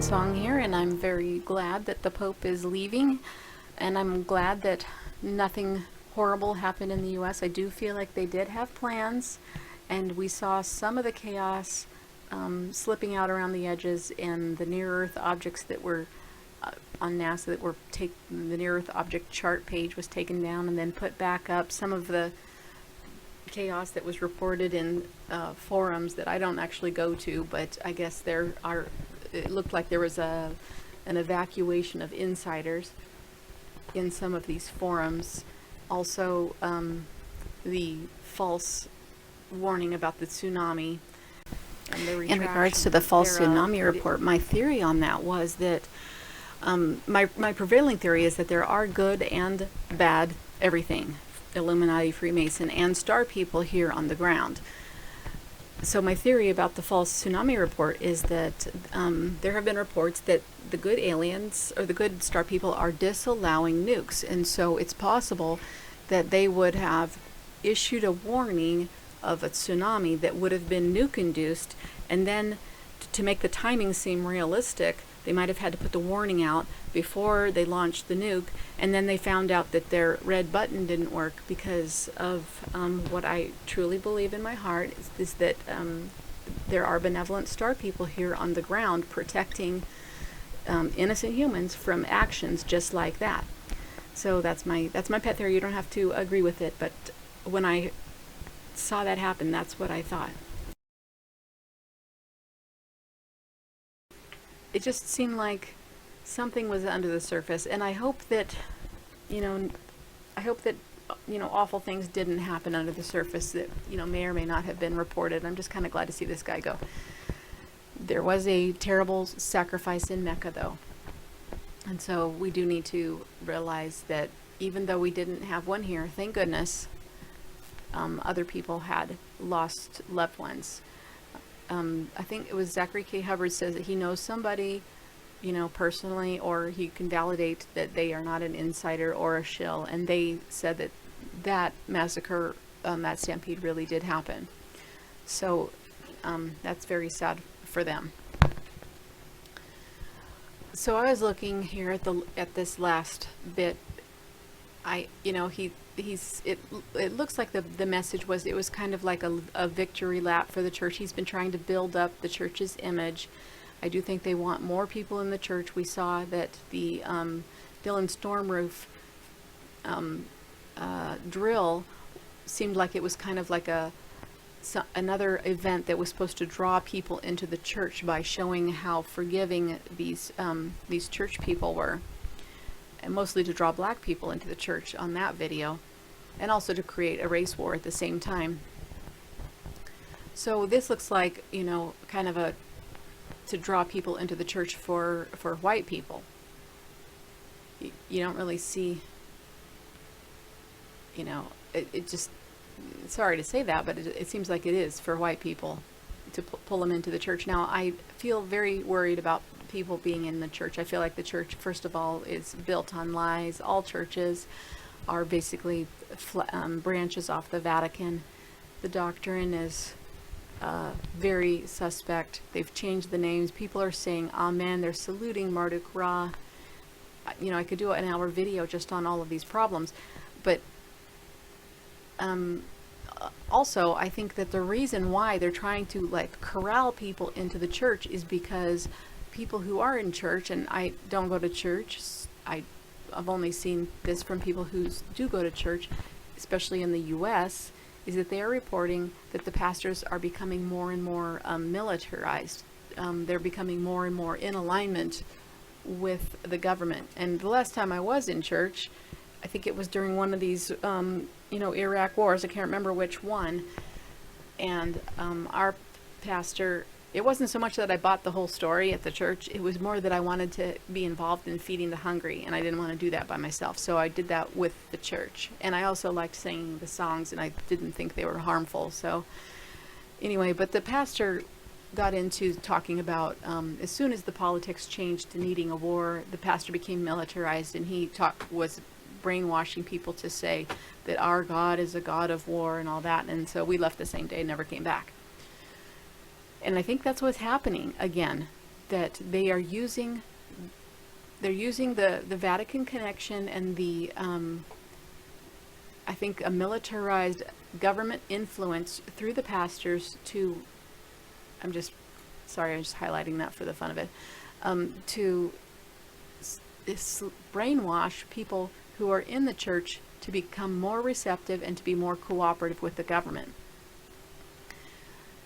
Song here, and I'm very glad that the Pope is leaving, and I'm glad that nothing horrible happened in the US. I do feel like they did have plans, and we saw some of the chaos slipping out around the edges, and the near-Earth objects that were on NASA that were the near-Earth object chart page was taken down and then put back up. Some of the chaos that was reported in forums that I don't actually go to, but I guess it looked like there was an evacuation of insiders in some of these forums. Also, the false warning about the tsunami and the retraction. In regards to the false tsunami report, my theory on that was that my prevailing theory is that there are good and bad everything, Illuminati, Freemason, and star people here on the ground. So my theory about the false tsunami report is that there have been reports that the good aliens or the good star people are disallowing nukes, and so it's possible that they would have issued a warning of a tsunami that would have been nuke induced, and then to make the timing seem realistic, they might have had to put the warning out before they launched the nuke, and then they found out that their red button didn't work because of what I truly believe in my heart is that there are benevolent star people here on the ground protecting innocent humans from actions just like that. So that's my pet theory. You don't have to agree with it, but when I saw that happen, that's what I thought. It just seemed like something was under the surface, and I hope that, awful things didn't happen under the surface that, may or may not have been reported. I'm just kind of glad to see this guy go. There was a terrible sacrifice in Mecca, though. And so we do need to realize that even though we didn't have one here, thank goodness, other people had lost loved ones. I think it was Zachary K. Hubbard says that he knows somebody, personally, or he can validate that they are not an insider or a shill, and they said that massacre, that stampede really did happen. So that's very sad for them. So I was looking here at this last bit. It looks like the message was, it was kind of like a victory lap for the church. He's been trying to build up the church's image. I do think they want more people in the church. We saw that the Dylan Storm Roof drill seemed like it was kind of like another event that was supposed to draw people into the church by showing how forgiving these church people were, and mostly to draw black people into the church on that video, and also to create a race war at the same time. So this looks like, kind of to draw people into the church for white people. You don't really see, it just, sorry to say that, but it seems like it is for white people to pull them into the church. Now, I feel very worried about people being in the church. I feel like the church, first of all, is built on lies. All churches are basically branches off the Vatican. The doctrine is very suspect. They've changed the names. People are saying Amen. They're saluting Marduk Ra. I could do an hour video just on all of these problems, but also, I think that the reason why they're trying to corral people into the church is because people who are in church, and I don't go to church, I've only seen this from people who do go to church, especially in the US, is that they are reporting that the pastors are becoming more and more militarized. They're becoming more and more in alignment with the government. And the last time I was in church, I think it was during one of these, Iraq wars. I can't remember which one. And our pastor, it wasn't so much that I bought the whole story at the church. It was more that I wanted to be involved in feeding the hungry, and I didn't want to do that by myself. So I did that with the church. And I also liked singing the songs, and I didn't think they were harmful. So anyway, but the pastor got into talking about as soon as the politics changed to needing a war, the pastor became militarized, and he was brainwashing people to say that our God is a God of war and all that. And so we left the same day and never came back. And I think that's what's happening again. that they're using the Vatican connection and the I think a militarized government influence through the pastors to, I'm just highlighting that for the fun of it, to brainwash people who are in the church to become more receptive and to be more cooperative with the government.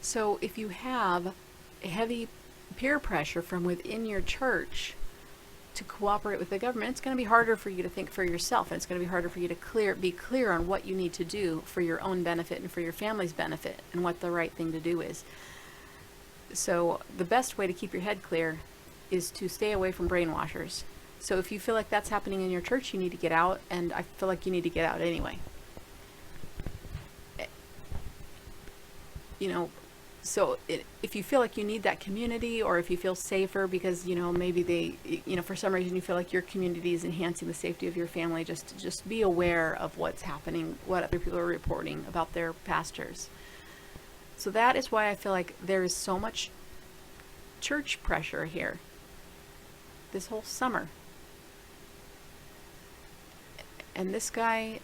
So if you have a heavy peer pressure from within your church to cooperate with the government, it's going to be harder for you to think for yourself, and it's going to be harder for you to be clear on what you need to do for your own benefit and for your family's benefit and what the right thing to do is. So the best way to keep your head clear is to stay away from brainwashers. So if you feel like that's happening in your church, you need to get out, and I feel like you need to get out anyway. You know, so if you feel like you need that community, or if you feel safer because, you know, maybe they, for some reason you feel like your community is enhancing the safety of your family, just be aware of what's happening, what other people are reporting about their pastors. So that is why I feel like there is so much church pressure here this whole summer. And this guy,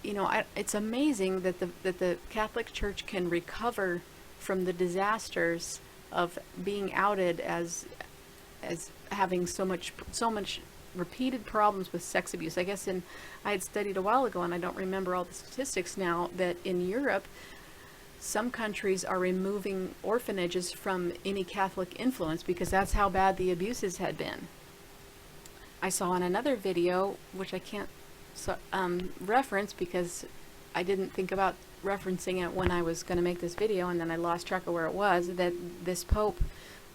it's amazing that the Catholic Church can recover from the disasters of being outed as having so much repeated problems with sex abuse. I guess I had studied a while ago, and I don't remember all the statistics now, that in Europe, some countries are removing orphanages from any Catholic influence because that's how bad the abuses had been. I saw in another video, which I can't reference because I didn't think about referencing it when I was going to make this video, and then I lost track of where it was, that this Pope,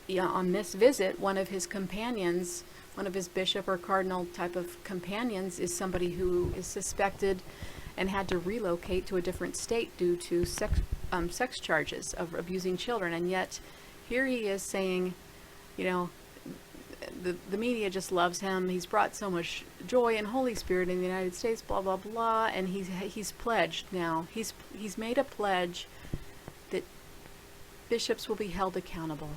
on this visit, one of his companions, one of his bishop or cardinal type of companions, is somebody who is suspected and had to relocate to a different state due to sex charges of abusing children. And yet here he is saying, the media just loves him. He's brought so much joy and Holy Spirit in the United States, blah, blah, blah. And he's pledged now. He's made a pledge that bishops will be held accountable.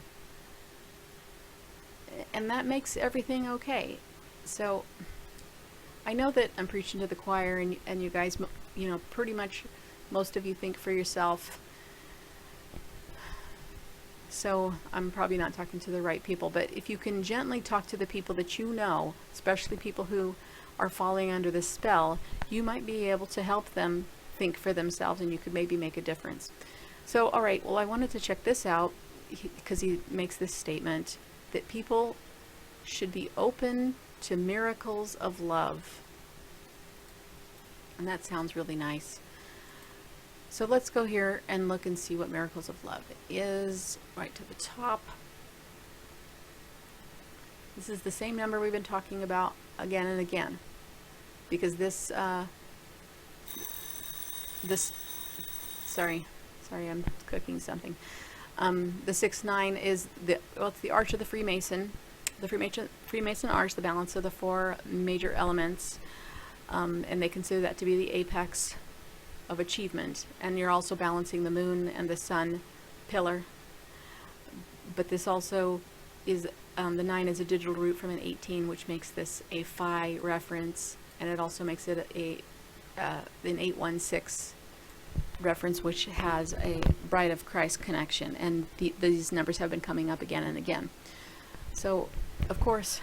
And that makes everything okay. So I know that I'm preaching to the choir, and you guys, pretty much most of you think for yourself. So I'm probably not talking to the right people, but if you can gently talk to the people that you know, especially people who are falling under this spell, you might be able to help them think for themselves, and you could maybe make a difference. So, all right, well, I wanted to check this out because he makes this statement that people should be open to miracles of love. And that sounds really nice. So let's go here and look and see what miracles of love is. Right to the top. This is the same number we've been talking about again and again, because sorry, I'm cooking something. The 6-9 is it's the arch of the Freemason. The Freemason arch, the balance of the four major elements, and they consider that to be the apex of achievement. And you're also balancing the moon and the sun pillar. But this also is, the 9 is a digital root from an 18, which makes this a phi reference, and it also makes it an 816 reference, which has a Bride of Christ connection, and these numbers have been coming up again and again. So of course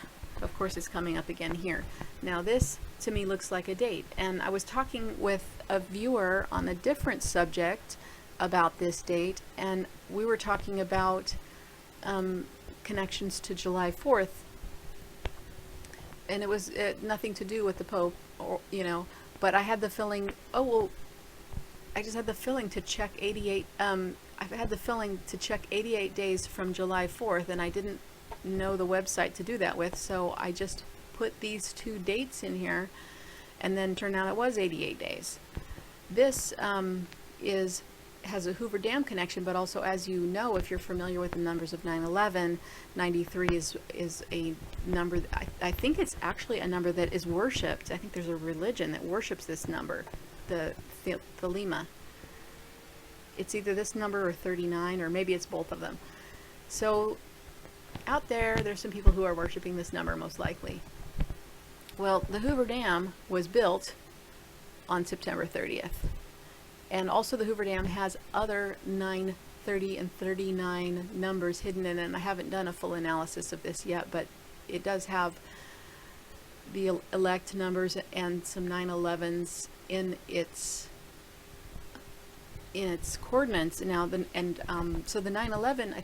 it's coming up again here. Now this to me looks like a date, and I was talking with a viewer on a different subject about this date, and we were talking about connections to July 4th, and it was nothing to do with the Pope, but I had the feeling, I just had the feeling to check 88, I had the feeling to check 88 days from July 4th, and I didn't know the website to do that with, so I just put these two dates in here, and then turned out it was 88 days. This has a Hoover Dam connection, but also, as you know, if you're familiar with the numbers of 9/11, 93 is a number, I think it's actually a number that is worshipped. I think there's a religion that worships this number, the Thelema. It's either this number or 39, or maybe it's both of them. So out there, there's some people who are worshiping this number most likely. Well, the Hoover Dam was built on September 30th. And also the Hoover Dam has other 9, 30, and 39 numbers hidden in it. And I haven't done a full analysis of this yet, but it does have the elect numbers and some 911s in its coordinates. Now, so the 9/11, I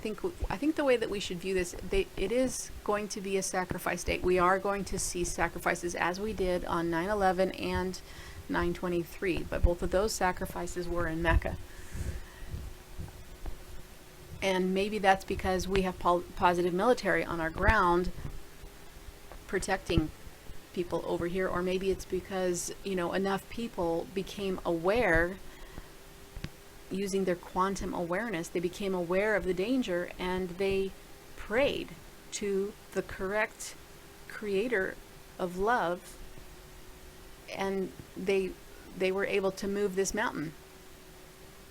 think the way that we should view this, it is going to be a sacrifice date. We are going to see sacrifices as we did on 9/11 and 9/23, but both of those sacrifices were in Mecca. And maybe that's because we have positive military on our ground protecting people over here, or maybe it's because, you know, enough people became aware using their quantum awareness. They became aware of the danger and they prayed to the correct creator of love, and they were able to move this mountain.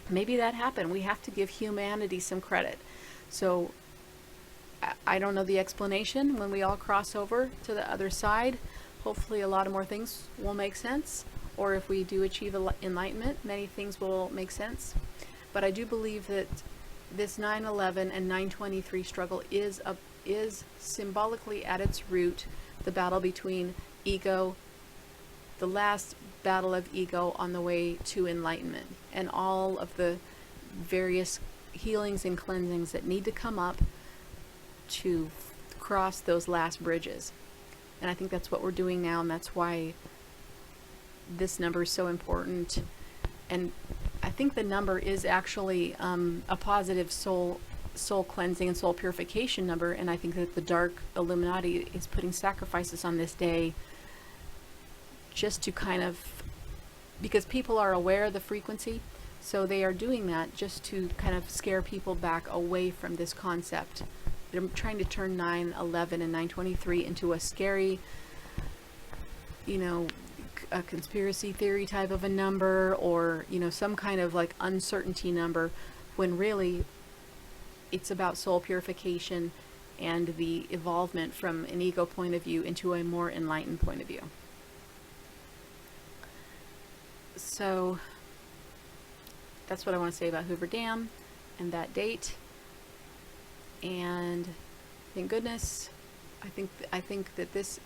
Maybe that happened. We have to give humanity some credit. So I don't know the explanation. When we all cross over to the other side, hopefully a lot of more things will make sense. Or if we do achieve enlightenment, many things will make sense. But I do believe that this 9/11 and 9/23 struggle is symbolically at its root the battle between ego, the last battle of ego on the way to enlightenment, and all of the various healings and cleansings that need to come up to cross those last bridges. And I think that's what we're doing now, and that's why this number is so important. And I think the number is actually a positive soul cleansing and soul purification number, and I think that the dark Illuminati is putting sacrifices on this day just to kind of, because people are aware of the frequency, so they are doing that just to kind of scare people back away from this concept. They're trying to turn 9/11 and 9/23 into a scary, you know, a conspiracy theory type of a number, or, you know, some kind of like uncertainty number, when really it's about soul purification and the evolvement from an ego point of view into a more enlightened point of view. So that's what I want to say about Hoover Dam and that date. And thank goodness, I think that this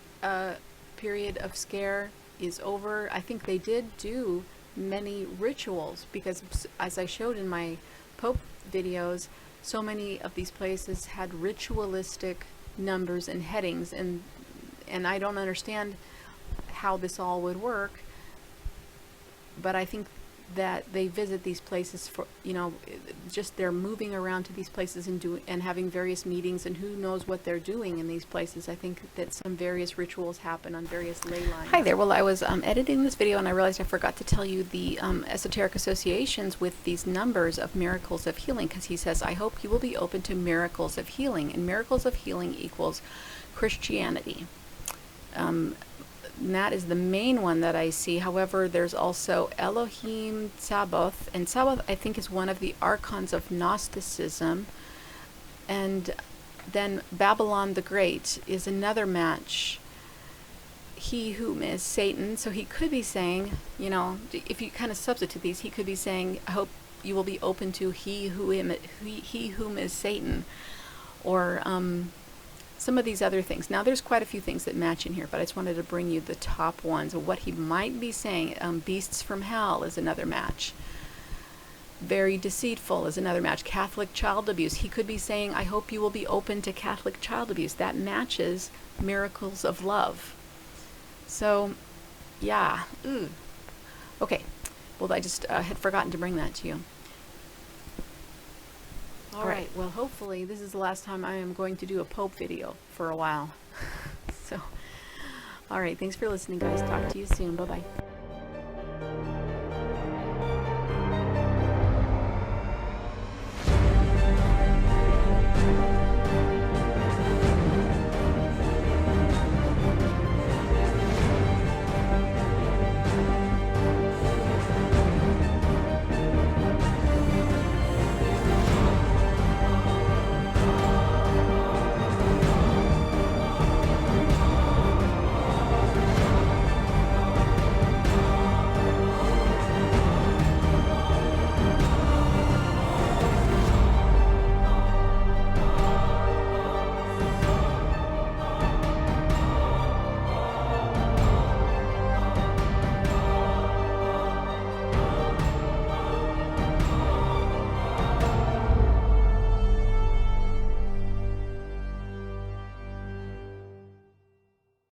period of scare is over. I think they did do many rituals, because as I showed in my Pope videos, so many of these places had ritualistic numbers and headings, and I don't understand how this all would work, but I think that they visit these places for, you know, just they're moving around to these places and having various meetings, and who knows what they're doing in these places. I think that some various rituals happen on various ley lines. Hi there. Well, I was editing this video and I realized I forgot to tell you the esoteric associations with these numbers of miracles of healing, because he says, I hope you will be open to miracles of healing, and miracles of healing equals Christianity. And that is the main one that I see. However, there's also Elohim, Sabaoth, and Sabaoth I think is one of the archons of Gnosticism. And then Babylon the Great is another match. He whom is Satan. So he could be saying, you know, if you kind of substitute these, he could be saying, I hope you will be open to he whom is Satan, or some of these other things. Now there's quite a few things that match in here, but I just wanted to bring you the top ones of what he might be saying. Beasts from hell is another match. Very deceitful is another match. Catholic child abuse. He could be saying, I hope you will be open to Catholic child abuse. That matches miracles of love. So, yeah. Ooh. Okay. Well, I just had forgotten to bring that to you. All right. Well, hopefully this is the last time I am going to do a Pope video for a while. So, all right. Thanks for listening, guys. Talk to you soon. Bye-bye.